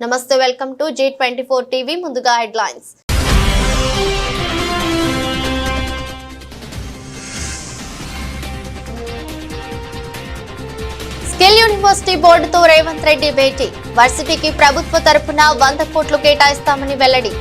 నమస్తే, welcome to G24 TV. ముందుగా headlines. Skill university బోర్డుతో రేవంత్ రెడ్డి భేటీ. వర్సిటీకి ప్రభుత్వ తరపున 100 కోట్లు కేటాయిస్తామని వెల్లడి.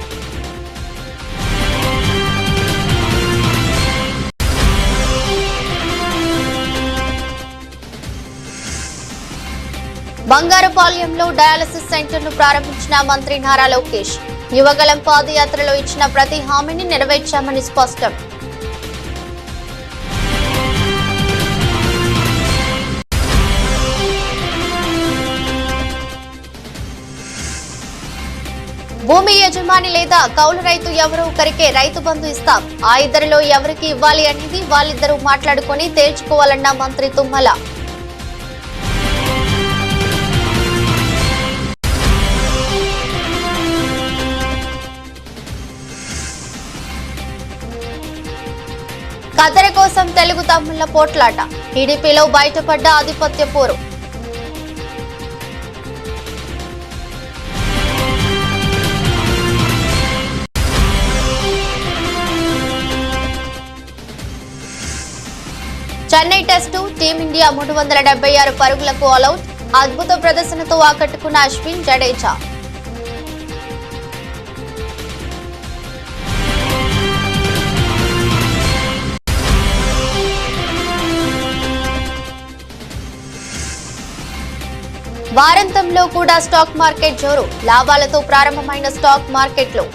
బంగారుపాలెంలో డయాలసిస్ సెంటర్ను ప్రారంభించిన మంత్రి నారా లోకేష్. యువగళం పాదయాత్రలో ఇచ్చిన ప్రతి హామీని నెరవేర్చామని స్పష్టం. భూమి యజమాని లేదా కౌలు రైతు ఎవరో ఒకరికే రైతు బంధు ఇస్తాం. ఆ ఇద్దరిలో ఎవరికి ఇవ్వాలి అనేది వాళ్ళిద్దరూ మాట్లాడుకొని తేల్చుకోవాలన్న మంత్రి తుమ్మల. కత్తెర కోసం తెలుగు తమ్ముళ్ల పోట్లాట. టీడీపీలో బయటపడ్డ ఆధిపత్య పోరు. చెన్నై టెస్టు టీమిండియా 376 పరుగులకు ఆలౌట్. అద్భుత ప్రదర్శనతో ఆకట్టుకున్న అశ్విన్, జడేజా. వారాంతంలో కూడా స్టాక్ మార్కెట్ జోరు. లాభాలతో ప్రారంభమైన స్టాక్ మార్కెట్లు.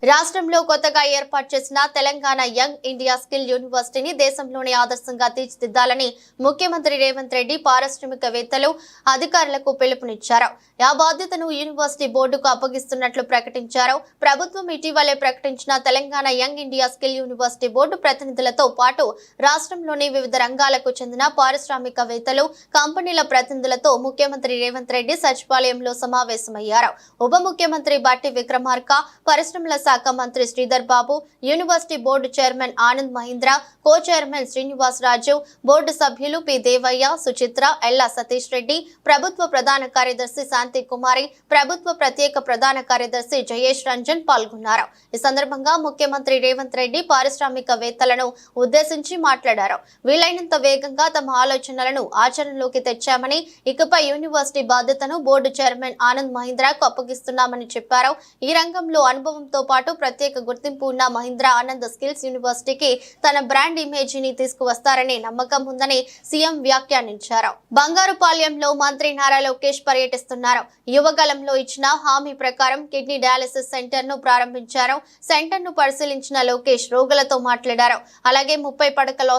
రాష్ట్రంలో కొత్తగా ఏర్పాటు చేసిన తెలంగాణ యంగ్ ఇండియా స్కిల్ యూనివర్సిటీని దేశంలోనే ఆదర్శంగా తీర్చిదిద్దాలని ముఖ్యమంత్రి రేవంత్ రెడ్డి పారిశ్రామికవేత్తలు, అధికారులకు పిలుపునిచ్చారు. ఆ బాధ్యతను యూనివర్సిటీ బోర్డుకు అప్పగిస్తున్నట్లు ప్రకటించారు. ప్రభుత్వం ఇటీవలే ప్రకటించిన Telangana young India skill university board ప్రతినిధులతో పాటు రాష్ట్రంలోని వివిధ రంగాలకు చెందిన పారిశ్రామికవేత్తలు, కంపెనీల ప్రతినిధులతో ముఖ్యమంత్రి రేవంత్ రెడ్డి సచివాలయంలో సమావేశమయ్యారు. ఉప ముఖ్యమంత్రి బట్టి విక్రమార్క, పరిశ్రమల శాఖ మంత్రి Sridhar Babu, university board chairman Anand Mahindra, co chairman Srinivas Raju, board సభ్యులు పి దేవయ్య, సుచిత్ర, ఎల్లా సతీష్ రెడ్డి, ప్రభుత్వ ప్రధాన కార్యదర్శి శాంతి కుమారి, ప్రభుత్వ ప్రత్యేక ప్రధాన కార్యదర్శి జయేష్ రంజన్ పాల్గొన్నారు. ఈ సందర్భంగా ముఖ్యమంత్రి రేవంత్ రెడ్డి పారిశ్రామికవేత్తలను ఉద్దేశించి మాట్లాడారు. వీలైనంత వేగంగా తమ ఆలోచనలను ఆచరణలోకి తెచ్చామని, ఇకపై యూనివర్సిటీ బాధ్యతను బోర్డు చైర్మన్ ఆనంద్ మహీంద్రకు అప్పగిస్తున్నామని చెప్పారు. ఈ రంగంలో అనుభవంతో పాటు ప్రత్యేక గుర్తింపు ఉన్న మహీంద్ర ఆనంద్ స్కిల్స్ యూనివర్సిటీకి తన బ్రాండ్ ఇమేజీని తీసుకువస్తారనే నమ్మకం ఉందని సీఎం వ్యాఖ్యానించారు. బంగారుపాలెంలో మంత్రి నారా లోకేష్ పర్యటిస్తున్నారు. యువగళంలో ఇచ్చిన హామీ ప్రకారం కిడ్నీ డయాలసిస్ సెంటర్ ను ప్రారంభించారు. సెంటర్ ను పరిశీలించిన లోకేష్ రోగులతో మాట్లాడారు. అలాగే 30 పడకల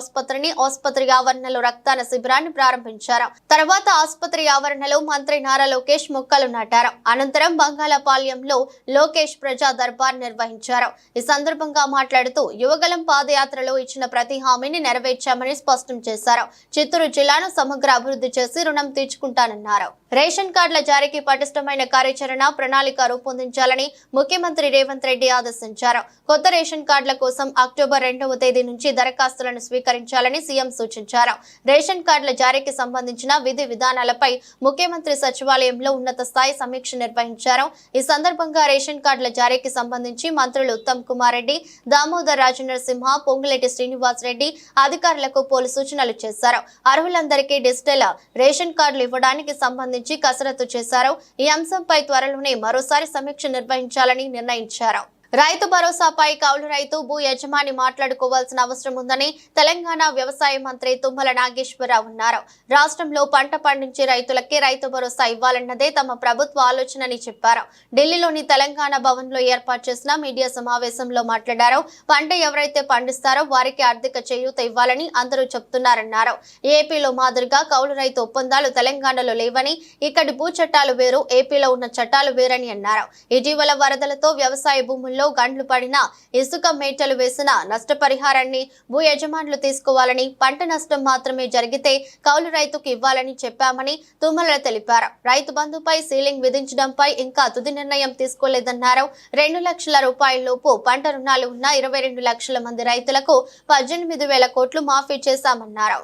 ఆసుపత్రి ఆవరణలో రక్తదాన శిబిరాన్ని ప్రారంభించారు. తర్వాత ఆసుపత్రి ఆవరణలో మంత్రి నారా లోకేష్ మొక్కలు నాటారు. అనంతరం బంగాళపాలెంలో లోకేష్ ప్రజా దర్బార్ నిర్వహించారు. ఈ సందర్భంగా మాట్లాడుతూ యువగళం పాదయాత్రలో ఇచ్చిన ప్రతి హామీని నెరవేర్చామని స్పష్టం చేశారు. చిత్తూరు జిల్లాను సమగ్ర అభివృద్ధి చేసి రుణం తీర్చుకుంటానన్నారు. రేషన్ కార్డుల జారీకి పటిష్టమైన కార్యాచరణ ప్రణాళిక రూపొందించాలని ముఖ్యమంత్రి రేవంత్ రెడ్డి ఆదేశించారు. కొత్త రేషన్ కార్డుల కోసం అక్టోబర్ 2వ తేదీ నుంచి దరఖాస్తులను స్వీకరించాలని సీఎం సూచించారు. రేషన్ కార్డుల జారీకి సంబంధించిన విధి విధానాలపై ముఖ్యమంత్రి సచివాలయంలో ఉన్నత స్థాయి సమీక్ష నిర్వహించారు. ఈ సందర్భంగా రేషన్ కార్డుల జారీకి సంబంధించి మంత్రులు ఉత్తమ్ కుమార్ రెడ్డి, దామోదర్ రాజనరసింహ, పొంగులేటి శ్రీనివాస్ రెడ్డి అధికారులకు పలు సూచనలు చేశారు. అర్హులందరికీ డిజిటల్ రేషన్ కార్డులు ఇవ్వడానికి సంబంధించి కసరత్తు చేశారు. ఈ అంశంపై త్వరలోనే మరోసారి సమీక్ష నిర్వహించాలని నిర్ణయించారు. రైతు భరోసాపై కౌలు రైతు, భూ యజమాని మాట్లాడుకోవాల్సిన అవసరం ఉందని తెలంగాణ వ్యవసాయ మంత్రి తుమ్మల నాగేశ్వరరావు అన్నారు. రాష్ట్రంలో పంట పండించే రైతులకే రైతు భరోసా ఇవ్వాలన్నదే తమ ప్రభుత్వ ఆలోచనని చెప్పారు. ఢిల్లీలోని తెలంగాణ భవన్ లో ఏర్పాటు చేసిన మీడియా సమావేశంలో మాట్లాడారు. పంట ఎవరైతే పండిస్తారో వారికి ఆర్థిక చేయూత ఇవ్వాలని అందరూ చెప్తున్నారన్నారు. ఏపీలో మాదిరిగా కౌలు రైతు ఒప్పందాలు తెలంగాణలో లేవని, ఇక్కడి భూ చట్టాలు వేరు, ఏపీలో ఉన్న చట్టాలు వేరని అన్నారు. ఇటీవల వరదలతో వ్యవసాయ భూముల్లో పొలాల్లో గండ్లు పడినా ఇసుక మేటలు వేసిన నష్టపరిహారాన్ని భూ యజమానులు తీసుకోవాలని, పంట నష్టం మాత్రమే జరిగితే కౌలు రైతుకు ఇవ్వాలని చెప్పామని తుమ్మల తెలిపారు. రైతు బంధుపై సీలింగ్ విధించడంపై ఇంకా తుది నిర్ణయం తీసుకోలేదన్నారు. 2 లక్షల రూపాయలలోపు పంట రుణాలు ఉన్న 22 లక్షల మంది రైతులకు 18,000 కోట్లు మాఫీ చేశామన్నారు.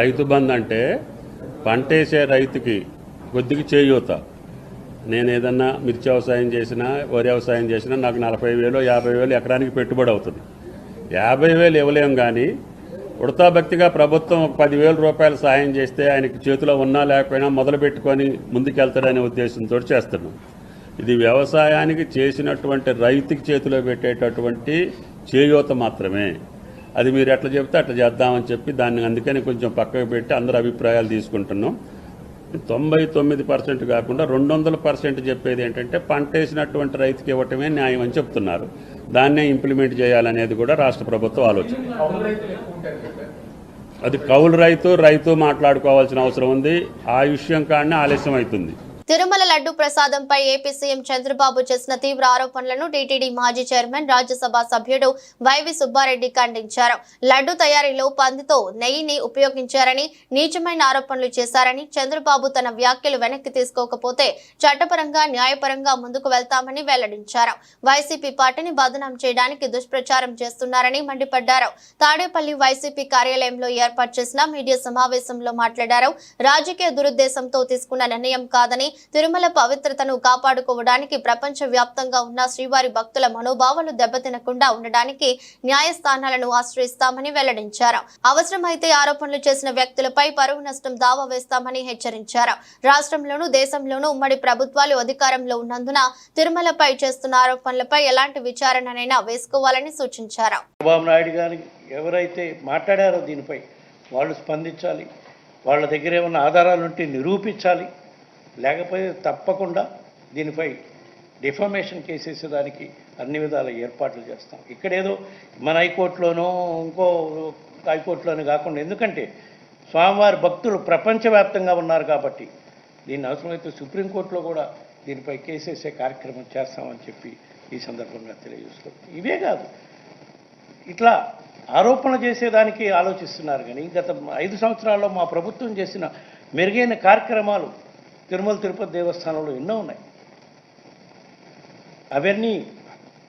రైతు బంధు అంటే పంటేసే రైతుకి కొద్దిగా చేయూత. నేను ఏదన్నా మిర్చి వ్యవసాయం చేసినా, వరి వ్యవసాయం చేసినా నాకు 40,000 50,000 ఎకరానికి పెట్టుబడి అవుతుంది. 50,000 ఇవ్వలేం, కానీ ఉడతాభక్తిగా ప్రభుత్వం 10,000 రూపాయలు సాయం చేస్తే ఆయనకి చేతిలో ఉన్నా లేకపోయినా మొదలు పెట్టుకొని ముందుకెళ్తాడనే ఉద్దేశంతో చేస్తున్నాం. ఇది వ్యవసాయానికి చేసినటువంటి రైతుకి చేతిలో పెట్టేటటువంటి చేయూత మాత్రమే. అది మీరు ఎట్లా చెప్తే అట్లా చేద్దామని చెప్పి దాన్ని అందుకని కొంచెం పక్కకు పెట్టి అందరు అభిప్రాయాలు తీసుకుంటున్నాం. 99% కాకుండా 200% చెప్పేది ఏంటంటే పంట వేసినటువంటి రైతుకి ఇవ్వటమే న్యాయం అని చెప్తున్నారు. దాన్నే ఇంప్లిమెంట్ చేయాలనేది కూడా రాష్ట్ర ప్రభుత్వం ఆలోచన. అది కౌలు రైతు మాట్లాడుకోవాల్సిన అవసరం ఉంది. ఆ విషయం కాడనే ఆలస్యం అవుతుంది. తిరుమల లడ్డు ప్రసాదంపై ఏపీ సీఎం చంద్రబాబు చేసిన తీవ్ర ఆరోపణలను టీటీడీ మాజీ చైర్మన్, రాజ్యసభ సభ్యుడు వైవి సుబ్బారెడ్డి ఖండించారు. లడ్డు తయారీలో పందితో నెయ్యిని ఉపయోగించారని, నీచమైన ఆరోపణలు చేశారని, చంద్రబాబు తన వ్యాఖ్యలు వెనక్కి తీసుకోకపోతే చట్టపరంగా, న్యాయపరంగా ముందుకు వెళ్తామని వెల్లడించారు. వైసీపీ పార్టీని బదనాం చేయడానికి దుష్ప్రచారం చేస్తున్నారని మండిపడ్డారు. తాడేపల్లి వైసీపీ కార్యాలయంలో ఏర్పాటు చేసిన మీడియా సమావేశంలో మాట్లాడారు. రాజకీయ దురుద్దేశంతో తీసుకున్న నిర్ణయం కాదని, తిరుమల పవిత్రతను కాపాడుకోవడానికి ప్రపంచ వ్యాప్తంగా ఉన్న శ్రీవారి భక్తుల మనోభావాలు దెబ్బతినకుండా ఉండడానికి న్యాయస్థానాలను ఆశ్రయిస్తామని వెల్లడించారు. అవసరమైతే ఆరోపణలు చేసిన వ్యక్తులపై పరువు నష్టం దావా వేస్తామని హెచ్చరించారు. రాష్ట్రంలోనూ దేశంలోనూ ఉమ్మడి ప్రభుత్వాలు అధికారంలో ఉన్నందున తిరుమలపై చేస్తున్న ఆరోపణలపై ఎలాంటి విచారణనైనా వేసుకోవాలని సూచించారు. చంద్రబాబు నాయుడు గారు ఎవరైతే మాట్లాడారో దీనిపై వాళ్ళు స్పందించాలి. వాళ్ళ దగ్గర ఏమైనా ఆధారాలు ఉంటే నిరూపించాలి. లేకపోతే తప్పకుండా దీనిపై డిఫామేషన్ కేసేసేదానికి అన్ని విధాల ఏర్పాట్లు చేస్తాం. ఇక్కడేదో మన హైకోర్టులోనో ఇంకో హైకోర్టులోనూ కాకుండా, ఎందుకంటే స్వామివారి భక్తులు ప్రపంచవ్యాప్తంగా ఉన్నారు కాబట్టి దీన్ని అవసరమైతే సుప్రీంకోర్టులో కూడా దీనిపై కేసేసే కార్యక్రమం చేస్తామని చెప్పి ఈ సందర్భంగా తెలియజేసుకోండి. ఇవే కాదు, ఇట్లా ఆరోపణ చేసేదానికి ఆలోచిస్తున్నారు. కానీ గత 5 సంవత్సరాల్లో మా ప్రభుత్వం చేసిన మెరుగైన కార్యక్రమాలు తిరుమల తిరుపతి దేవస్థానంలో ఎన్నో ఉన్నాయి. అవన్నీ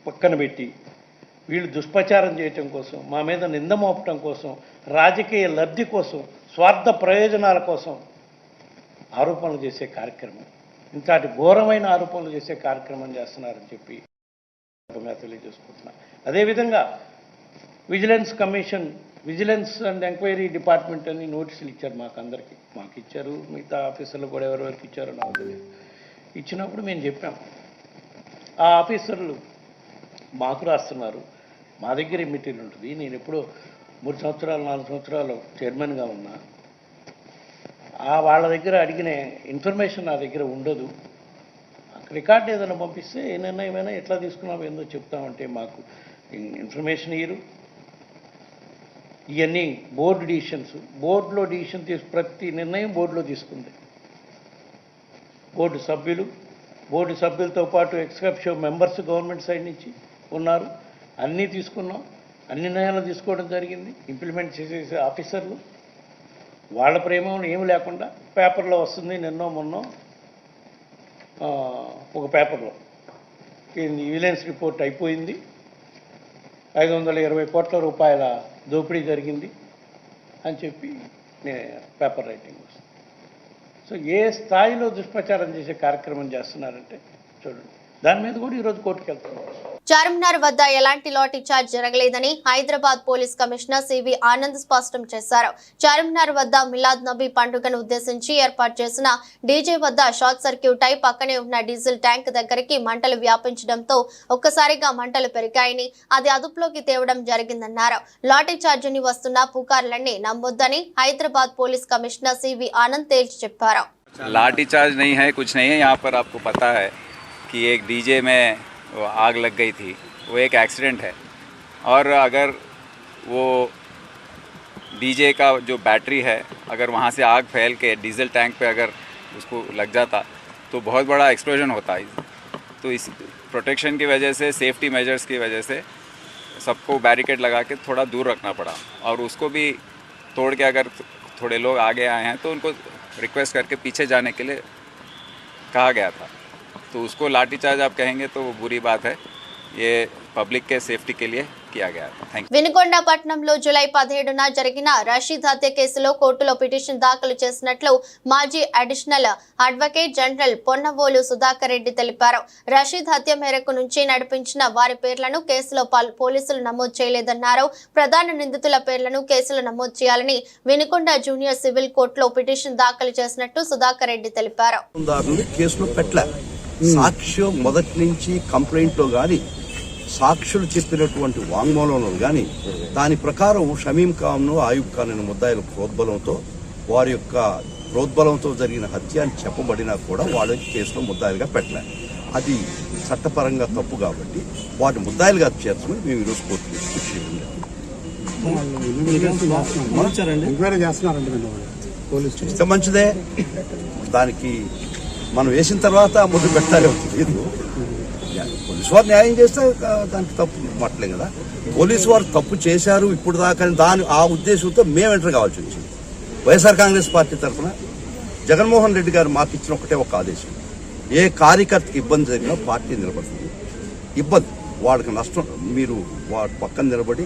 పక్కన పెట్టి వీళ్ళు దుష్ప్రచారం చేయటం కోసం, మా మీద నింద మోపటం కోసం, రాజకీయ లబ్ధి కోసం, స్వార్థ ప్రయోజనాల కోసం ఆరోపణలు చేసే కార్యక్రమం, ఇంతటి ఘోరమైన ఆరోపణలు చేసే కార్యక్రమం చేస్తున్నారని చెప్పి తెలియజేసుకుంటున్నా. అదేవిధంగా vigilance commission, vigilance and enquiry department అని నోటీసులు ఇచ్చారు అందరికీ. మాకు ఇచ్చారు, మిగతా ఆఫీసర్లు కూడా ఎవరెవరికి ఇచ్చారో నాకు తెలియదు. ఇచ్చినప్పుడు మేము చెప్పాం, ఆ ఆఫీసర్లు మాకు రాస్తున్నారు, మా దగ్గర మెటీరియల్ ఉంటుంది. నేను ఎప్పుడో 3 సంవత్సరాలు 4 సంవత్సరాలు చైర్మన్గా ఉన్నా. వాళ్ళ దగ్గర అడిగిన ఇన్ఫర్మేషన్ నా దగ్గర ఉండదు. రికార్డు ఏదైనా పంపిస్తే ఏ నిర్ణయమైనా ఎట్లా తీసుకున్నామో ఏందో చెప్తామంటే మాకు ఇన్ఫర్మేషన్ ఇయ్యరు. ఇవన్నీ బోర్డు డిసిషన్స్, బోర్డులో డిసిషన్ ప్రతి నిర్ణయం బోర్డులో తీసుకుంది. బోర్డు సభ్యులతో పాటు ఎక్స్కప్షో మెంబర్స్ గవర్నమెంట్ సైడ్ నుంచి ఉన్నారు. అన్నీ తీసుకున్నాం, అన్ని నిర్ణయాలు తీసుకోవడం జరిగింది. ఇంప్లిమెంట్ చేసే ఆఫీసర్లు వాళ్ళ ప్రేమ ఏమి లేకుండా పేపర్లో వస్తుంది. నిన్నో మొన్నో ఒక పేపర్లో విజిలెన్స్ రిపోర్ట్ అయిపోయింది, 520 కోట్ల రూపాయల దోపిడీ జరిగింది అని చెప్పి పేపర్ రైటింగ్ వస్తుంది. సో ఏ స్థాయిలో దుష్ప్రచారం చేసే కార్యక్రమం చేస్తున్నారంటే చూడండి. దాని మీద కూడా ఈరోజు కోర్టుకు వెళ్తున్నారు. చార్మినార్ వద్ద ఎలాంటి లాఠీ చార్జ్ జరగలేదని Hyderabad police commissioner CV Anand స్పష్టం చేశారు. చార్మినార్ వద్ద మిలాద్ నబీ పండుగను ఉద్దేశించి ఏర్పాటు చేసిన డీజే వద్ద షార్ట్ సర్క్యూట్ అయి పక్కనే ఉన్న డీజిల్ ట్యాంక్ దగ్గరికి మంటలు వ్యాపించడంతో ఒక్కసారిగా మంటలు పెరిగాయని, అది అదుపులోకి తేవడం జరిగిందన్నారు. లాఠీ చార్జిని వస్తున్న పుకార్లన్నీ నమ్మొద్దని Hyderabad police commissioner CV Anand తేల్చి చెప్పారు. लाठी चार्ज नहीं है, कुछ नहीं है। यहाँ पर आपको पता है कि एक डीजे में आग लग गई थी, वो एक एक्सीडेंट है। और अगर वो डीजे का जो बैटरी है, अगर वहाँ से आग फैल के डीजल टैंक पे अगर उसको लग जाता तो बहुत बड़ा एक्सप्लोजन होता है। तो प्रोटेक्शन की वजह से, सेफ्टी मेजर्स की वजह से सबको बैरिकेड लगा के थोड़ा दूर रखना पड़ा, और उसको भी तोड़ के अगर थोड़े लोग आगे आए हैं तो उनको रिक्वेस्ट करके पीछे जाने के लिए कहा गया था। तो उसको लाठीचार्ज आप कहेंगे तो वो बुरी बात है, ये पब्लिक के सेफ्टी के लिए किया गया था। Thank you. వినుకొండ పట్టణంలో జూలై 17న జరిగిన రషీద్ హత్య కేసులో కోర్టులో పిటిషన్ దాఖలు చేసినట్లు మాజీ additional advocate general Ponnavolu Sudhakar Reddy తెలిపారు. రషీద్ హత్య మేరకు నుంచి నడిపించిన వారి పేర్లను కేసులో పోలీసులు నమోదు చేయలేదన్నారు. ప్రధాన నిందితుల పేర్లను కేసులో నమోదు చేయాలని వినుకొండ జూనియర్ సివిల్ కోర్టులో పిటిషన్ దాఖలు చేసినట్టు సుధాకర్ రెడ్డి తెలిపారు. కేసులో పెట్టలే, సాక్ష్యం మొదటి నుంచి కంప్లైంట్ లో గాని సాక్షులు చెప్పినటువంటి వాంగ్మూలంలో కానీ దాని ప్రకారం షమీం ఖాన్ను, ఆయుబ్ ఖాన్ అనే ముద్దాయిల ప్రోద్బలంతో వారి యొక్క ప్రోద్బలంతో జరిగిన హత్య అని చెప్పబడినా కూడా వాళ్ళకి కేసులో ముద్దాయిలుగా పెట్టలేదు. అది చట్టపరంగా తప్పు కాబట్టి వాటి ముద్దాయిలుగా చేర్చుకుని మేము ఈరోజు కోర్టుకు ఇస్తే మంచిదే. దానికి మనం వేసిన తర్వాత ముద్దు పెట్టాలి లేదు. పోలీసు వారు న్యాయం చేస్తే దానికి తప్పు మాట్లేం కదా. పోలీసు వారు తప్పు చేశారు ఇప్పుడు దాకా ఆ ఉద్దేశంతో మేము ఎంటర్ కావాల్సి వచ్చింది. వైఎస్ఆర్ కాంగ్రెస్ పార్టీ తరఫున జగన్మోహన్ రెడ్డి గారు మాకు ఇచ్చిన ఒక ఆదేశం, ఏ కార్యకర్తకి ఇబ్బంది జరిగినా పార్టీ నిలబడుతుంది. ఇబ్బంది వాళ్ళకి నష్టం, మీరు వాడి పక్కన నిలబడి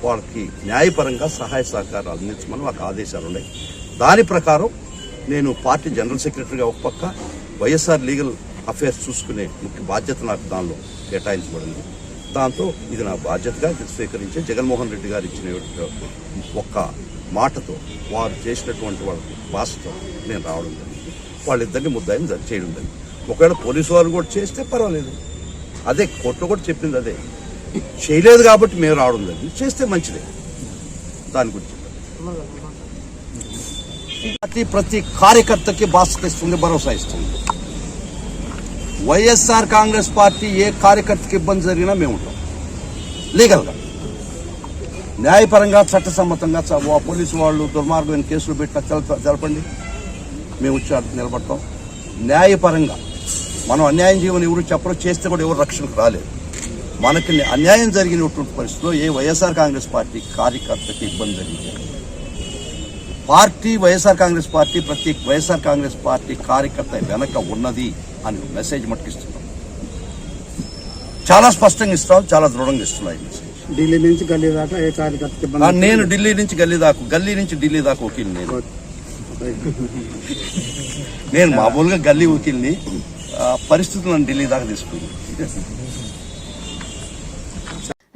వాళ్ళకి న్యాయపరంగా సహాయ సహకారాలు అందించమని మాకు ఆదేశాలు ఉన్నాయి. దాని ప్రకారం నేను పార్టీ జనరల్ సెక్రటరీగా ఒక పక్క, వైఎస్ఆర్ లీగల్ అఫేర్స్ చూసుకునే ముఖ్య బాధ్యత నాకు దానిలో కేటాయించబడింది. దాంతో ఇది నా బాధ్యతగా స్వీకరించి జగన్మోహన్ రెడ్డి గారు ఇచ్చిన ఒక్క మాటతో వారు చేసినటువంటి వాళ్ళ భాషతో నేను రావడం జరిగింది. వాళ్ళిద్దరిని ముద్దాయిని చేయడం జరిగింది. ఒకవేళ పోలీసు వారు కూడా చేస్తే పర్వాలేదు, అదే కోర్టులో కూడా చెప్పింది అదే. చేయలేదు కాబట్టి మేము రావడం జరిగింది, చేస్తే మంచిదే. దాని గురించి ప్రతి కార్యకర్తకి బాధ్యత ఇస్తుంది, భరోసా ఇస్తుంది. వైఎస్ఆర్ కాంగ్రెస్ పార్టీ ఏ కార్యకర్తకి ఇబ్బంది జరిగినా మేము ఉంటాం లీగల్గా, న్యాయపరంగా, చట్టసమ్మతంగా. పోలీసు వాళ్ళు దుర్మార్గమైన కేసులు పెట్టినా తెలపండి, మేము వచ్చి నిలబడతాం. న్యాయపరంగా మనం అన్యాయం చేయమని ఎవరు చెప్పరు, చేస్తే కూడా ఎవరు రక్షణకు రాలేదు. మనకి అన్యాయం జరిగినటువంటి పరిస్థితిలో ఏ వైఎస్ఆర్ కాంగ్రెస్ పార్టీ కార్యకర్తకి ఇబ్బంది జరిగింది, పార్టీ వైఎస్ఆర్ కాంగ్రెస్ పార్టీ ప్రతి వైఎస్ఆర్ కాంగ్రెస్ పార్టీ కార్యకర్త వెనక ఉన్నది అని మెసేజ్ మట్టుకిస్తున్నాం. చాలా స్పష్టంగా ఇస్తాం, చాలా దృఢంగా ఇస్తున్నాం ఈ మెసేజ్. ఢిల్లీ నుంచి గల్లీ దాకా ఏ కార్యకర్తకి నేను ఢిల్లీ నుంచి గల్లీ దాకా వకీల్ నేను మామూలుగా గల్లీ వకీల్ని. పరిస్థితులను ఢిల్లీ దాకా తీసుకుంది.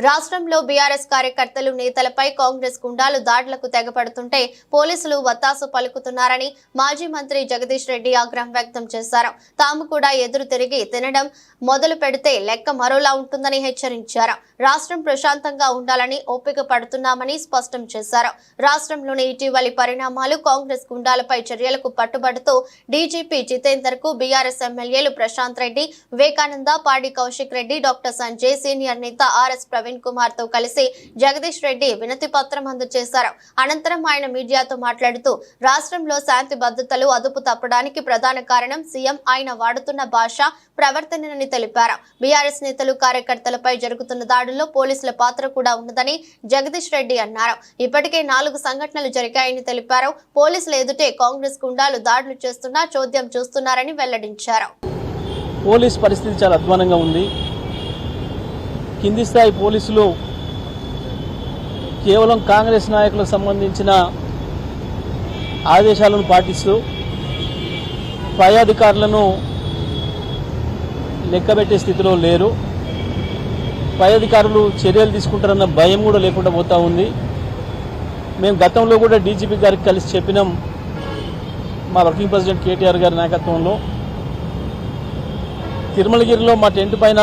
రాష్ట్రంలో బీఆర్ఎస్ కార్యకర్తలు, నేతలపై కాంగ్రెస్ గుండాలు దాడులకు తెగపడుతుంటే పోలీసులు వత్తాసు పలుకుతున్నారని మాజీ మంత్రి జగదీష్ రెడ్డి ఆగ్రహం వ్యక్తం చేశారు. తాము కూడా ఎదురు తిరిగి తినడం మొదలు పెడితే లెక్క మరోలా ఉంటుందని హెచ్చరించారు. రాష్ట్రం ప్రశాంతంగా ఉండాలని ఓపిక పడుతున్నామని స్పష్టం చేశారు. రాష్ట్రంలోని ఇటీవలి పరిణామాలు కాంగ్రెస్ గుండాలపై చర్యలకు పట్టుబడుతూ డీజీపీ జితేందర్ కు బీఆర్ఎస్ ఎమ్మెల్యేలు ప్రశాంత్ రెడ్డి, వివేకానంద, పాడి కౌశిక్ రెడ్డి, డాక్టర్ సంజయ్, సీనియర్ నేత ఆర్ఎస్ ప్రవీణ్ కుమార్ తో కలిసి జగదీష్ రెడ్డి వినతి పత్రం అందజేశారు. అనంతరం ఆయన మీడియాతో మాట్లాడుతూ రాష్ట్రంలో శాంతి భద్రతలు అదుపు తప్పడానికి ప్రధాన కారణం సీఎం ఆయన వాడుతున్న భాష, ప్రవర్తనని తెలిపారు. బీఆర్ఎస్ నేతలు, కార్యకర్తలపై జరుగుతున్న దాడుల్లో పోలీసుల పాత్ర కూడా ఉన్నదని జగదీష్ రెడ్డి అన్నారు. ఇప్పటికే 4 సంఘటనలు జరిగాయని తెలిపారు. పోలీసులు ఎదుటే కాంగ్రెస్ గుండాలు దాడులు చేస్తున్నా చోద్యం చూస్తున్నారని వెల్లడించారు. పోలీస్ పరిస్థితి చాలా అధ్వానంగా ఉంది. కింది స్థాయి పోలీసులు కేవలం కాంగ్రెస్ నాయకులకు సంబంధించిన ఆదేశాలను పాటిస్తూ పై అధికారులను లెక్కబెట్టే స్థితిలో లేరు. పై అధికారులు చర్యలు తీసుకుంటారన్న భయం కూడా లేకుండా పోతా ఉంది. మేము గతంలో కూడా డీజీపీ గారికి కలిసి చెప్పినాం, మా వర్కింగ్ ప్రెసిడెంట్ కేటీఆర్ గారి నాయకత్వంలో. తిరుమలగిరిలో మా టెంట్ పైన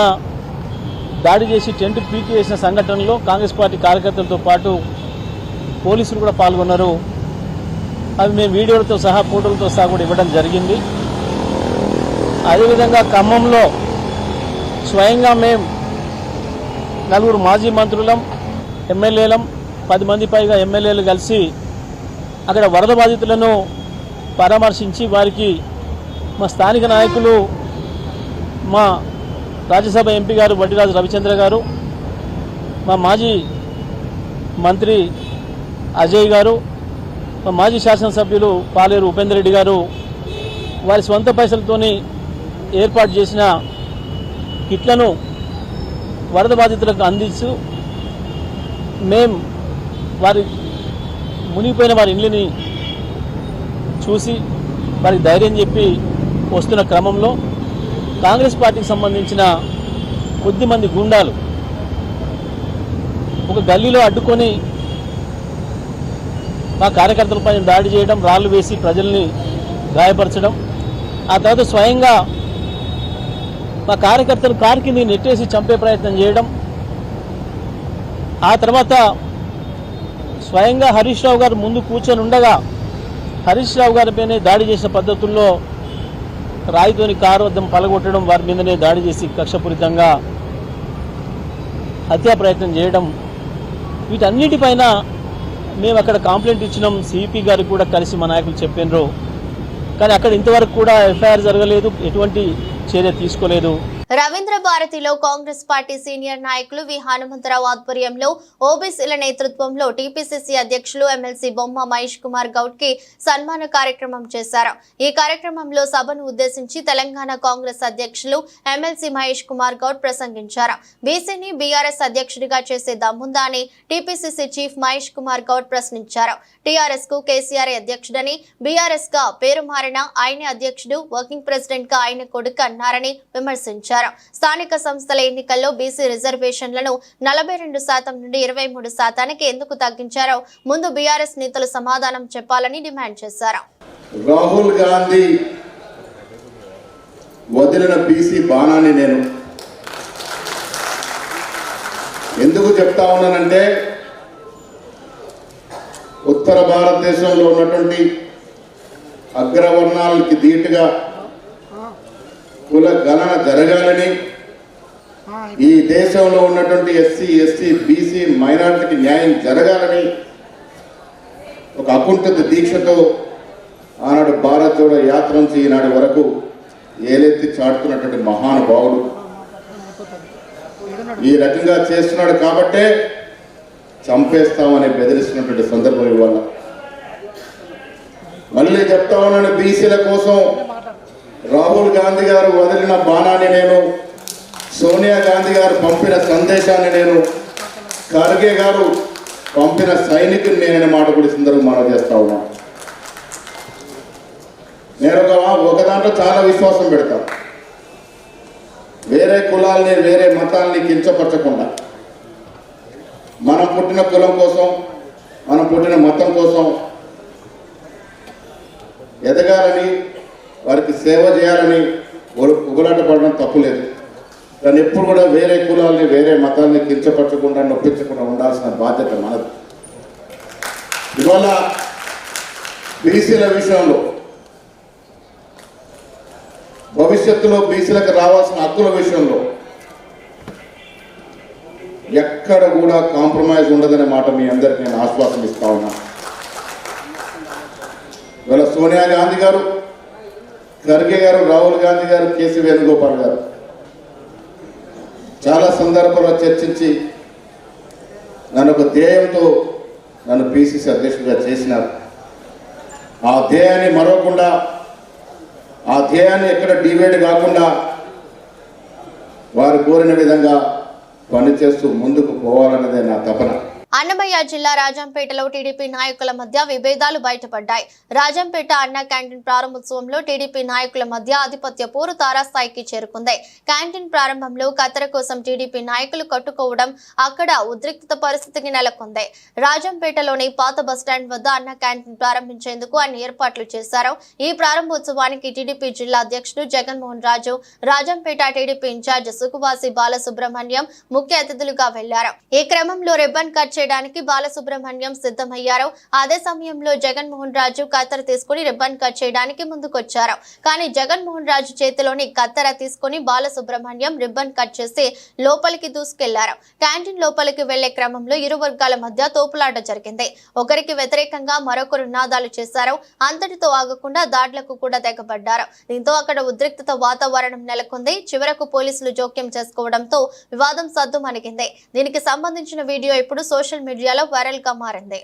దాడి చేసి టెంట్ పీకి వేసిన సంఘటనలో కాంగ్రెస్ పార్టీ కార్యకర్తలతో పాటు పోలీసులు కూడా పాల్గొన్నారు. అవి మేము వీడియోలతో సహా, ఫోటోలతో సహా కూడా ఇవ్వడం జరిగింది. అదేవిధంగా ఖమ్మంలో స్వయంగా మేము 4 మాజీ మంత్రులం, ఎమ్మెల్యేలం, 10 మంది పైగా ఎమ్మెల్యేలు కలిసి అక్కడ వరద బాధితులను పరామర్శించి వారికి మా స్థానిక నాయకులు, మా రాజ్యసభ ఎంపీ గారు వడ్డిరాజు రవిచంద్ర గారు, మా మాజీ మంత్రి అజయ్ గారు, మా మాజీ శాసనసభ్యులు పాలేరు ఉపేందర్ రెడ్డి గారు వారి స్వంత పైసలతోని ఏర్పాటు చేసిన కిట్లను వరద బాధితులకు అందిస్తూ మేం వారి మునిగిపోయిన వారి ఇళ్ళని చూసి వారికి ధైర్యం చెప్పి వస్తున్న క్రమంలో కాంగ్రెస్ పార్టీకి సంబంధించిన కొద్దిమంది గుండాలు ఒక గల్లీలో అడ్డుకొని మా కార్యకర్తలపై దాడి చేయడం, రాళ్లు వేసి ప్రజల్ని గాయపరచడం, ఆ తర్వాత స్వయంగా మా కార్యకర్తలు కారు కింద నెట్టేసి చంపే ప్రయత్నం చేయడం, ఆ తర్వాత స్వయంగా హరీష్ రావు గారు ముందు కూర్చొని ఉండగా హరీష్ రావు గారిపైనే దాడి చేసిన పద్ధతుల్లో రాయితోని కారు అద్దం పలగొట్టడం, వారి మీదనే దాడి చేసి కక్షపూరితంగా హత్యా ప్రయత్నం చేయడం, వీటన్నిటిపైన మేము అక్కడ కంప్లైంట్ ఇచ్చినాం. సిపి గారికి కూడా కలిసి మా నాయకులు చెప్పినారు. కానీ అక్కడ ఇంతవరకు కూడా ఎఫ్ఐఆర్ జరగలేదు, ఎటువంటి చర్య తీసుకోలేదు. రవీంద్ర భారతిలో కాంగ్రెస్ పార్టీ సీనియర్ నాయకులు వి హనుమంతరావు ఆధ్వర్యంలో ఓబీసీల నేతృత్వంలో టీపీసీసీ అధ్యక్షులు ఎమ్మెల్సీ బొమ్మ మహేష్ కుమార్ గౌడ్ కి సన్మాన కార్యక్రమం చేశారు. ఈ కార్యక్రమంలో సభను ఉద్దేశించి తెలంగాణ కాంగ్రెస్ అధ్యక్షులు ఎమ్మెల్సీ మహేష్ కుమార్ గౌడ్ ప్రసంగించారు. బీసీని బీఆర్ఎస్ అధ్యక్షుడిగా చేసే దమ్ముందా అని టీపీసీసీ చీఫ్ మహేష్ కుమార్ గౌడ్ ప్రశ్నించారు. టీఆర్ఎస్ కు కేసీఆర్ అధ్యక్షుడని, బీఆర్ఎస్ గా పేరు మారిన ఆయనే అధ్యక్షుడు, వర్కింగ్ ప్రెసిడెంట్ గా ఆయన కొడుకు అన్నారని విమర్శించారు. స్థానిక సంస్థల ఎన్నికల్లో బీసీ రిజర్వేషన్లను 42% నుండి 23% ఎందుకు తగ్గించారో ముందు బీఆర్ఎస్ నేతలు సమాధానం చెప్పాలని డిమాండ్ చేశారు. రాహుల్ గాంధీ వదిలిన బీసీ బాణాన్ని నేను ఎందుకు చెప్తా ఉన్నానంటే, ఉత్తర భారతదేశంలో ఉన్నటువంటి అగ్రవర్ణాలకి ధీటుగా కుల గణన జరగాలని, ఈ దేశంలో ఉన్నటువంటి ఎస్సీ, ఎస్టీ, బీసీ, మైనారిటీకి న్యాయం జరగాలని ఒక అకుంఠిత దీక్షతో ఆనాడు భారత్ జోడో యాత్ర నుంచి ఈనాటి వరకు ఏలెత్తి చాటుతున్నటువంటి మహానుభావుడు ఈ రకంగా చేస్తున్నాడు. కాబట్టే చంపేస్తామని బెదిరిస్తున్నటువంటి సందర్భం ఇవాళ. మళ్ళీ చెప్తా ఉన్నాను, బీసీల కోసం రాహుల్ గాంధీ గారు వదిలిన బాణాన్ని నేను, సోనియా గాంధీ గారు పంపిన సందేశాన్ని నేను, ఖర్గే గారు పంపిన సైనికుని నేననే మాట కూడా సందర్భం మనం చేస్తా ఉన్నాను. నేను ఒక దాంట్లో చాలా విశ్వాసం పెడతాను. వేరే కులాల్ని, వేరే మతాల్ని కించపరచకుండా మనం పుట్టిన కులం కోసం, మనం పుట్టిన మతం కోసం ఎదగాలని, వారికి సేవ చేయాలని ఉగులాట పడడం తప్పులేదు. కానీ ఎప్పుడు కూడా వేరే కులాల్ని, వేరే మతాల్ని కించపరచకుండా, నొప్పించకుండా ఉండాల్సిన బాధ్యత మనది. ఇవాళ బీసీల విషయంలో, భవిష్యత్తులో బీసీలకు రావాల్సిన హక్కుల విషయంలో ఎక్కడ కూడా కాంప్రమైజ్ ఉండదనే మాట మీ అందరికీ నేను ఆశ్వాసం ఇస్తా ఉన్నా. ఇవాళ సోనియా గాంధీ గారు, ఖర్గే గారు, రాహుల్ గాంధీ గారు, కేసీ వేణుగోపాల్ గారు చాలా సందర్భాల్లో చర్చించి నన్ను ఒక ధ్యేయంతో నన్ను పిసిసి అధ్యక్షుడిగా చేసినారు. ఆ ధ్యేయాన్ని మరవకుండా, ఆ ధ్యేయాన్ని ఎక్కడ డివైడ్ కాకుండా వారు కోరిన విధంగా పనిచేస్తూ ముందుకు పోవాలన్నదే నా తపన. అన్నమయ్య జిల్లా రాజంపేటలో టీడీపీ నాయకుల మధ్య విభేదాలు బయటపడ్డాయి. రాజంపేట అన్న క్యాంటీన్ ప్రారంభోత్సవంలో టీడీపీ నాయకుల మధ్య ఆధిపత్య పోరు తారాస్థాయికి చేరుకుంది. క్యాంటీన్ ప్రారంభంలో కత్తెర కోసం టీడీపీ నాయకులు కట్టుకోవడం అక్కడ ఉద్రిక్తత పరిస్థితికి నెలకొంది. రాజంపేటలోని పాత బస్టాండ్ వద్ద అన్న క్యాంటీన్ ప్రారంభించేందుకు అన్ని ఏర్పాట్లు చేశారు. ఈ ప్రారంభోత్సవానికి టీడీపీ జిల్లా అధ్యక్షుడు జగన్మోహన్ రాజు, రాజంపేట టీడీపీ ఇన్ఛార్జ్ సుకువాసి బాలసుబ్రహ్మణ్యం ముఖ్య అతిథులుగా వెళ్లారు. ఈ క్రమంలో రిబ్బన్ కట్ చేయడానికి బాలసుబ్రహ్మణ్యం సిద్ధమయ్యారు. అదే సమయంలో జగన్మోహన్ రాజు కత్తెర తీసుకుని రిబ్బన్ కట్ చేయడానికి ముందుకొచ్చారు. కానీ జగన్మోహన్ రాజు చేతిలోని కత్తెర తీసుకుని బాలసుబ్రహ్మణ్యం రిబ్బన్ కట్ చేసి లోపలికి దూసుకెళ్లారు. క్యాంటీన్ లోపలికి వెళ్లే క్రమంలో ఇరు వర్గాల మధ్య తోపులాట జరిగింది. ఒకరికి వ్యతిరేకంగా మరొకరు నినాదాలు చేశారు. అంతటితో ఆగకుండా దాడులకు కూడా తెగబడ్డారు. దీంతో అక్కడ ఉద్రిక్తత వాతావరణం నెలకొంది. చివరకు పోలీసులు జోక్యం చేసుకోవడంతో వివాదం సద్దుమణిగింది. దీనికి సంబంధించిన వీడియో ఇప్పుడు సోషల్ మీడియాలో వైరల్ గా మారింది.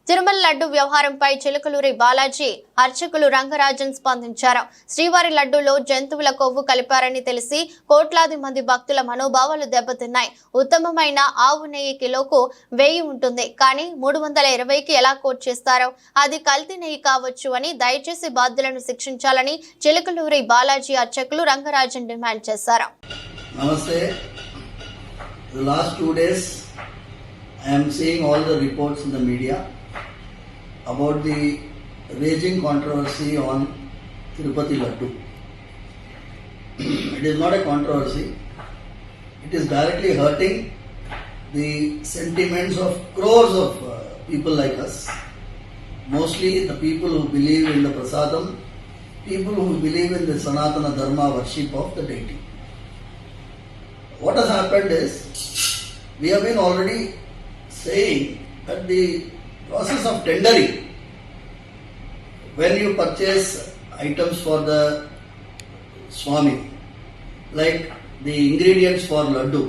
తిరుమల లడ్డు వ్యవహారంపై చిలుకలూరి బాలాజీ అర్చకులు రంగరాజన్ స్పందించారు. శ్రీవారి లడ్డూలో జంతువుల కొవ్వు కలిపారని తెలిసి కోట్లాది మంది భక్తుల మనోభావాలు దెబ్బతిన్నాయి. ఉత్తమమైన ఆవు నెయ్యి కిలోకు 1000 ఉంటుంది, కానీ 320కి ఎలా కోట్ చేస్తారో అది కల్తీ నెయ్యి కావచ్చు అని దయచేసి బాధ్యులను శిక్షించాలని చిలుకలూరి బాలాజీ అర్చకులు రంగరాజన్ డిమాండ్ చేశారు. నమస్తే. The last 2 days I am seeing all the reports in the media about the raging controversy on Tirupati Laddu. It is not a controversy. It is directly hurting the sentiments of crores of people like us. Mostly the people who believe in the prasadam, people who believe in the Sanatana Dharma worship of the deity. What has happened is, we have been already saying that the process of tendering, when you purchase items for the Swami, like the ingredients for laddu,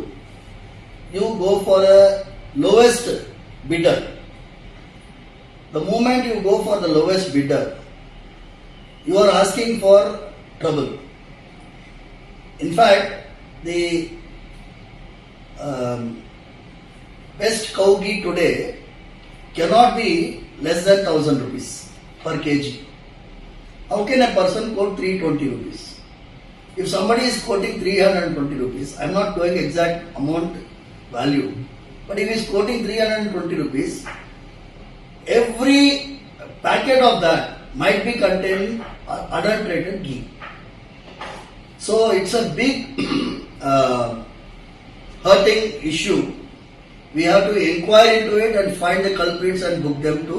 you go for the lowest bidder. The moment you go for the lowest bidder, you are asking for trouble. In fact, the best cow ghee today cannot be less than 1000 rupees per kg. How can a person quote 320 rupees? If somebody is quoting 320 rupees, I am not going exact amount value, but if he is quoting 320 rupees, every packet of that might be containing adulterated ghee. So it's a big hurting issue. We have to inquire into it and find the culprits and book them to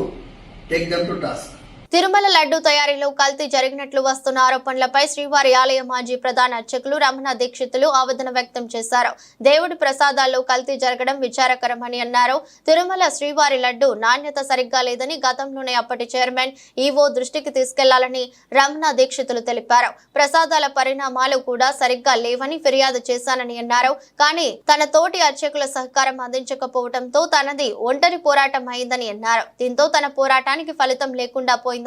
take them to task. Tirumala laddu తయారీలో కల్తీ జరిగినట్లు వస్తున్న ఆరోపణలపై శ్రీవారి ఆలయ మాజీ ప్రధాన అర్చకులు రమణ దీక్షితులు ఆవేదన వ్యక్తం చేశారు. దేవుడి ప్రసాదాల్లో కల్తీ జరగడం విచారకరమని అన్నారు. తిరుమల శ్రీవారి లడ్డు నాణ్యత సరిగ్గా లేదని గతంలోనే అప్పటి చైర్మన్ ఈవో దృష్టికి తీసుకెళ్లాలని రమణ దీక్షితులు తెలిపారు. ప్రసాదాల పరిణామాలు కూడా సరిగ్గా లేవని ఫిర్యాదు చేశానని అన్నారు. కానీ తన తోటి అర్చకుల సహకారం అందించకపోవడంతో తనది ఒంటరి పోరాటం అయిందని అన్నారు. దీంతో తన పోరాటానికి ఫలితం లేకుండా పోయిందన్నారు.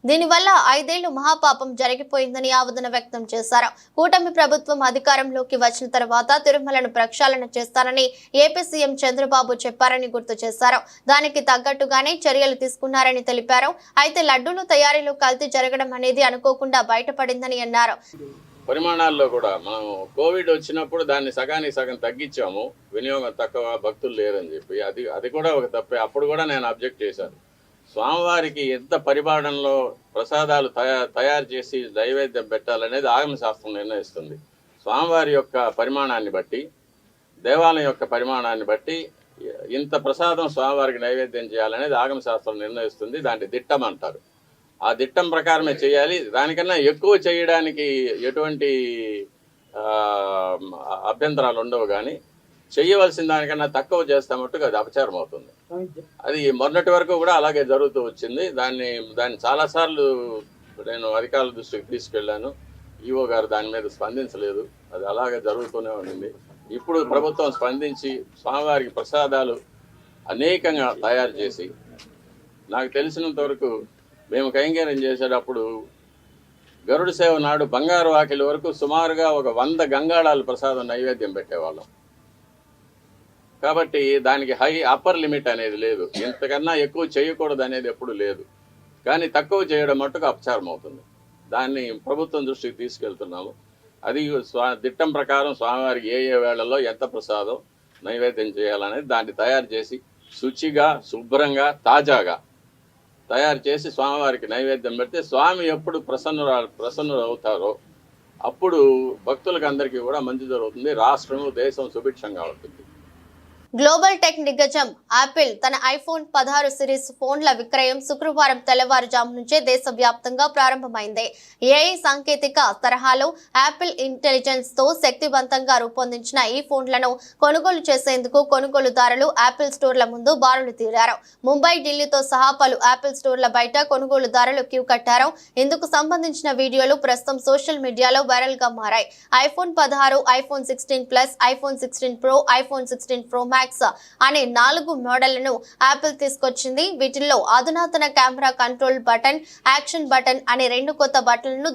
దీనివల్ల 5 ఏళ్లు మహాపాపం జరిగిపోయిందని ఆవేదన వ్యక్తం చేశారు. కూటమి ప్రభుత్వం అధికారంలోకి వచ్చిన తర్వాత తిరుమలను ప్రక్షాళన చేస్తానని ఏపీ సీఎం చంద్రబాబు చెప్పారని గుర్తు చేశారు. దానికి తగ్గట్టుగానే చర్యలు తీసుకున్నారని తెలిపారు. అయితే లడ్డూల తయారీలో కల్తీ జరగడం అనేది అనుకోకుండా బయటపడిందని అన్నారు. పరిమాణాల్లో కూడా మనం కోవిడ్ వచ్చినప్పుడు దాన్ని సగానికి సగం తగ్గించాము, వినియోగం తక్కువ, భక్తులు లేరని చెప్పి అది కూడా ఒక తప్పే. అప్పుడు కూడా నేను అబ్జెక్ట్ చేశాను. స్వామివారికి ఎంత పరిమాణంలో ప్రసాదాలు తయారు చేసి నైవేద్యం పెట్టాలనేది ఆగమ శాస్త్రం నిర్ణయిస్తుంది. స్వామివారి యొక్క పరిమాణాన్ని బట్టి, దేవాలయం యొక్క పరిమాణాన్ని బట్టి ఇంత ప్రసాదం స్వామివారికి నైవేద్యం చేయాలనేది ఆగమ శాస్త్రం నిర్ణయిస్తుంది. దాన్ని దిట్టం అంటారు. ఆ దిట్టం ప్రకారమే చేయాలి. దానికన్నా ఎక్కువ చేయడానికి ఎటువంటి అభ్యంతరాలు ఉండవు. కానీ చేయవలసిన దానికన్నా తక్కువ చేస్తే మట్టుకు అది అపచారం అవుతుంది. అది మొన్నటి వరకు కూడా అలాగే జరుగుతూ వచ్చింది. దాన్ని చాలాసార్లు నేను అధికారుల దృష్టికి తీసుకెళ్లాను. ఈవో గారు దాని మీద స్పందించలేదు. అది అలాగే జరుగుతూనే ఉండింది. ఇప్పుడు ప్రభుత్వం స్పందించి స్వామివారికి ప్రసాదాలు అనేకంగా తయారు చేసి నాకు తెలిసినంత వరకు మేము కైంకర్యం చేసేటప్పుడు గరుడ సేవ నాడు బంగారు వాకిలి వరకు సుమారుగా ఒక 100 గంగాళాలు ప్రసాదం నైవేద్యం పెట్టేవాళ్ళం. కాబట్టి దానికి అప్పర్ లిమిట్ అనేది లేదు, ఇంతకన్నా ఎక్కువ చేయకూడదు అనేది ఎప్పుడు లేదు. కానీ తక్కువ చేయడం మట్టుకు అపచారం అవుతుంది. దాన్ని ప్రభుత్వం దృష్టికి తీసుకెళ్తున్నాము. అది దిట్టం ప్రకారం స్వామివారికి ఏ వేళల్లో ఎంత ప్రసాదం నైవేద్యం చేయాలనేది దాన్ని తయారు చేసి శుచిగా శుభ్రంగా తాజాగా తయారు చేసి స్వామివారికి నైవేద్యం పెడితే స్వామి ఎప్పుడు ప్రసన్నులు అవుతారో అప్పుడు భక్తులకు అందరికీ కూడా మంచి జరుగుతుంది. రాష్ట్రము దేశం సుభిక్షంగా ఉంటుంది. గ్లోబల్ టెక్ దిగ్గజం యాపిల్ తన ఐఫోన్ 16 సిరీస్ ఫోన్ల విక్రయం శుక్రవారం తెల్లవారుజాము నుంచే దేశవ్యాప్తంగా ప్రారంభమైంది. ఏఐ సాంకేతిక తరహాలో యాపిల్ ఇంటెలిజెన్స్ తో శక్తివంతంగా రూపొందించిన ఈ ఫోన్లను కొనుగోలు చేసేందుకు కొనుగోలుదారులు యాపిల్ స్టోర్ల ముందు బారులు తీరారు. ముంబై, ఢిల్లీతో సహా పలు యాపిల్ స్టోర్ల బయట కొనుగోలుదారులు క్యూ కట్టారు. ఇందుకు సంబంధించిన వీడియోలు ప్రస్తుతం సోషల్ మీడియాలో వైరల్ గా మారాయి. IPhone 16, iPhone 16 plus, iPhone 16 pro, iPhone 16 pro max అనే 4 మోడళ్లను యాపిల్ తీసుకొచ్చింది. వీటిల్లో అధునాతన camera control button, action button అనే 2 కొత్త బటన్లను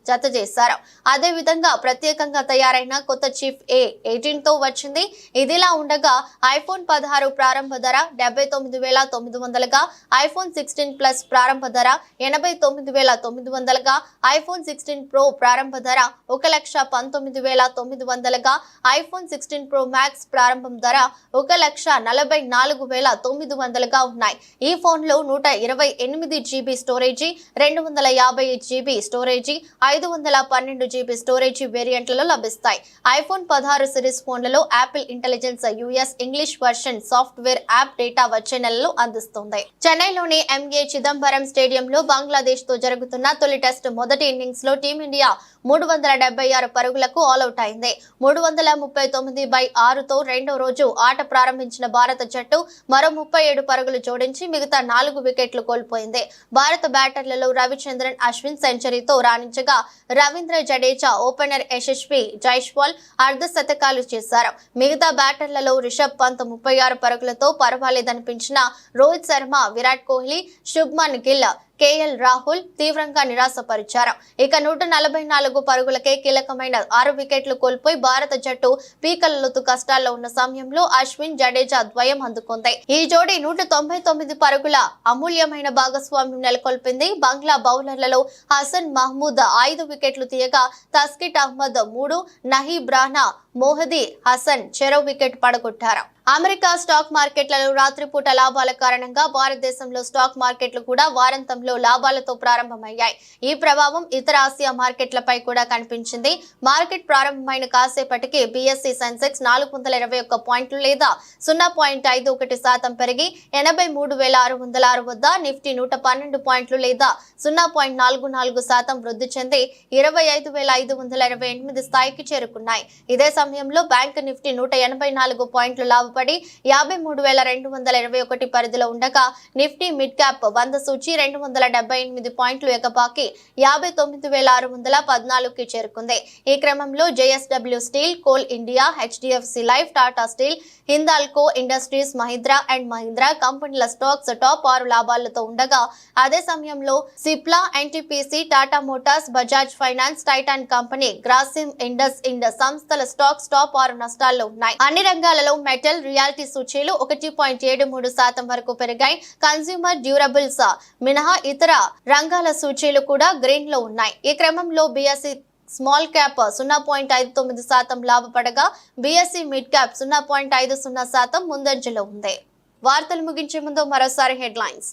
జత చేశారు. అదే విధంగా ప్రత్యేకంగా తయారైన కొత్త చిప్ A18 తో వచ్చింది. ఇదిలా ఉండగా ఐఫోన్ 16 ప్రారంభ ధర 79,900గా, ఐఫోన్ 16 ప్లస్ ప్రారంభ ధర 89,900గా, ఐఫోన్ 16 ప్రో ప్రారంభ ధర 1,19,900గా, ఐఫోన్ 16 ప్రో మ్యాక్స్ ప్రారంభం ధర 1,44,900గా ఉన్నాయి. ఈ ఫోన్లో 128 GB storage, 250 GB storage, 512 GB storage వేరియంట్లలో లభిస్తాయి. ఐఫోన్ 16 సిరీస్ ఫోన్లలో Apple intelligence US English version software app data వచ్చే నెలలో అందిస్తుంది. చెన్నైలోని MA చిదంబరం స్టేడియంలో బంగ్లాదేశ్ తో జరుగుతున్న తొలి టెస్ట్ మొదటి ఇన్నింగ్స్ లో టీమిండియా 376 పరుగులకు ఆల్అౌట్ అయింది. 339/6తో రెండో రోజు ఆట ప్రారంభించిన భారత జట్టు మరో 37 పరుగులు జోడించి మిగతా 4 వికెట్లు కోల్పోయింది. భారత బ్యాటర్లలో రవిచంద్రన్ అశ్విన్ సెంచరీతో రాణించగా రవీంద్ర జడేజా, ఓపెనర్ యశస్వి జైస్వాల్ అర్ధ శతకాలు చేశారు. మిగతా బ్యాటర్లలో రిషబ్ పంత్ 36 పరుగులతో పర్వాలేదనిపించిన రోహిత్ శర్మ, విరాట్ కోహ్లీ, శుభ్మన్ గిల్, KL రాహుల్ తీవ్రంగా నిరాశపరిచారు. ఇక 144 పరుగులకే కీలకమైన 6 వికెట్లు కోల్పోయి భారత జట్టు పీకలలోతు కష్టాల్లో ఉన్న సమయంలో అశ్విన్, జడేజా ద్వయం అందుకుంది. ఈ జోడీ 199 పరుగుల అమూల్యమైన భాగస్వామ్యం నెలకొల్పింది. బంగ్లా బౌలర్లలో హసన్ మహమూద్ 5 వికెట్లు తీయగా తస్కిట్ అహ్మద్ 3, నహీబ్ రానా, మోహదీ హసన్ చెరో వికెట్ పడగొట్టారు. అమెరికా స్టాక్ మార్కెట్లలో రాత్రిపూట లాభాల కారణంగా భారతదేశంలో స్టాక్ మార్కెట్లు కూడా వారాంతంలో లాభాలతో ప్రారంభమయ్యాయి. ఈ ప్రభావం ఇతర ఆసియా మార్కెట్లపై కూడా కనిపించింది. మార్కెట్ ప్రారంభమైన కాసేపటికి BSE సెన్సెక్స్ 421 పాయింట్లు లేదా 0.51% పెరిగి 83,606 వద్ద, నిఫ్టీ 112 పాయింట్లు లేదా 0.44% వృద్ధి చెంది 25,528 స్థాయికి చేరుకున్నాయి. ఇదే సమయంలో బ్యాంక్ నిఫ్టీ 184 పాయింట్లు లాభపడి 53,221 పరిధిలో ఉండగా నిఫ్టీ మిడ్ క్యాప్ 100 సూచి 278 పాయింట్లు ఎగబాకి 59,614కి చేరుకుంది. ఈ క్రమంలో JSW steel, coal India, HDFC life, Tata steel, Hindalco industries, Mahindra and Mahindra కంపెనీల స్టాక్స్ టాప్ 6 లాభాలతో ఉండగా అదే సమయంలో Cipla, NTPC, Tata motors, Bajaj finance, Titan company, Grasim, IndusInd సంస్థల స్టాక్స్ టాప్ 6 నష్టాల్లో ఉన్నాయి. అన్ని రంగాలలో మెటల్, రియాలిటీ సూచీలు 1.73% వరకు పెరిగాయి. కన్స్యూమర్ డ్యూరబుల్స్ మినహా ఇతర రంగాల సూచీలు కూడా గ్రీన్ లో ఉన్నాయి. ఈ క్రమంలో BSE small cap 0.59% లాభపడగా BSE mid cap 0.50% ముందంజలో ఉంది. వార్తలు ముగించే ముందు మరోసారి హెడ్లైన్స్.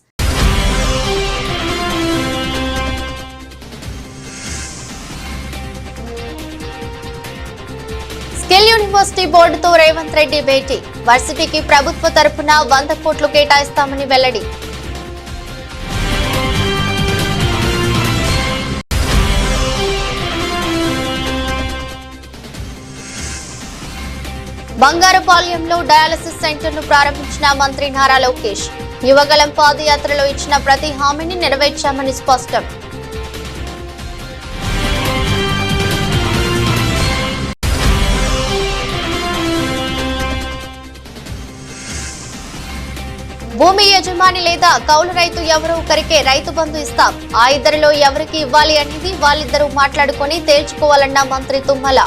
స్కిల్ యూనివర్సిటీ బోర్డుతో రేవంత్ రెడ్డి భేటీ. వర్సిటీకి ప్రభుత్వ తరపున 100 కోట్లు కేటాయిస్తామని వెల్లడి. బంగారుపాలెంలో డయాలసిస్ సెంటర్ను ప్రారంభించిన మంత్రి నారా లోకేష్. యువగలం పాదయాత్రలో ఇచ్చిన ప్రతి హామీని నెరవేర్చామని స్పష్టం. భూమి యజమాని లేదా కౌలు రైతు ఎవరో ఒకరికే రైతు బంధు ఇస్తాం. ఆ ఇద్దరిలో ఎవరికి ఇవ్వాలి అనేది వాళ్ళిద్దరూ మాట్లాడుకొని తేల్చుకోవాలన్న మంత్రి తుమ్మల.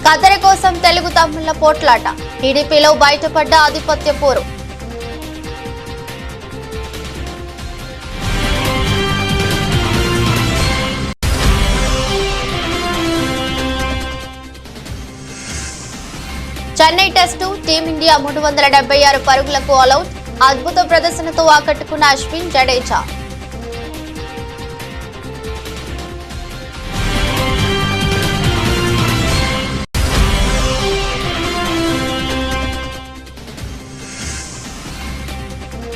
కత్తెర కోసం తెలుగు తమ్ముళ్ల పోట్లాట. టీడీపీలో బయటపడ్డ ఆధిపత్య పోరు. చెన్నై టెస్టు టీమిండియా 376 పరుగులకు ఆలౌట్. అద్భుత ప్రదర్శనతో ఆకట్టుకున్న అశ్విన్, జడేజా.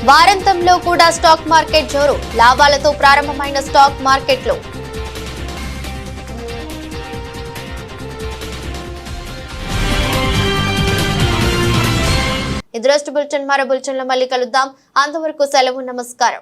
వారాంతంలో కూడా స్టాక్ మార్కెట్ జోరు. లాభాలతో ప్రారంభమైన స్టాక్ మార్కెట్లు. ఇది రోజు బులెటిన్. మరో బులెటిన్లో మళ్ళీ కలుద్దాం. అంతవరకు సెలవు. నమస్కారం.